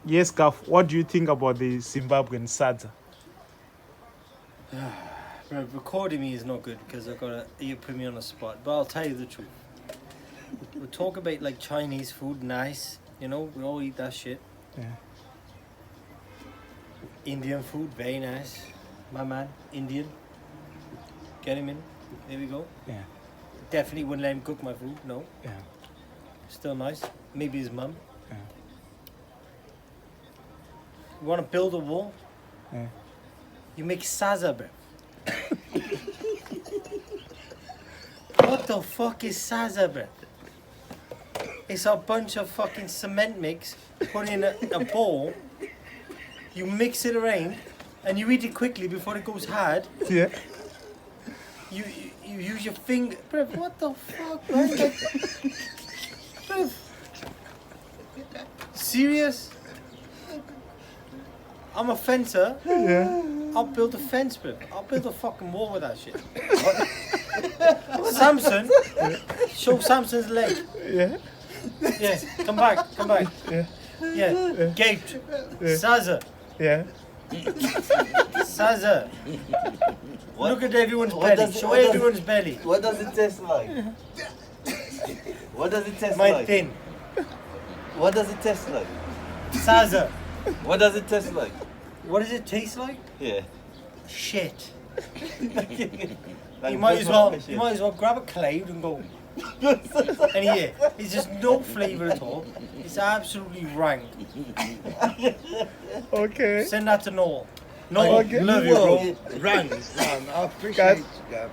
Yes, Kaf, what do you think about the Zimbabwean Sadza? Bro, recording me is not good because you put me on the spot. But I'll tell you the truth. We talk about like Chinese food, nice. You know, we all eat that shit. Yeah. Indian food, very nice. My man, Indian. Get him in. There we go. Yeah. Definitely wouldn't let him cook my food. No. Yeah. Still nice. Maybe his mum. Yeah. You want to build a wall? Yeah. You make Sadza, bro. What the fuck is Sadza, bro? It's a bunch of fucking cement mix put in a bowl. You mix it around and you eat it quickly before it goes hard. Yeah. You use your finger. Bro, what the fuck, man? Like, bro. Serious? I'm a fencer. Yeah. I'll build a fence, bro. I'll build a fucking wall with that shit. Samson, show Samson's leg. Yeah. Yeah, come back. Yeah. Yeah, gaped. Sadza. Yeah. Sadza. What? Look at everyone's What belly. does- Show what does- everyone's belly. What does it taste like? What does it taste Mine like? thin. What does it taste like? Sadza. What does it taste like? What does it taste like? Yeah. Shit. Like You might bush as well grab a cloud and go. And yeah, it's just no flavour at all. It's absolutely rank. Okay. Send that to Noel. Noel, Okay. love you, bro. Run. I appreciate you, guys.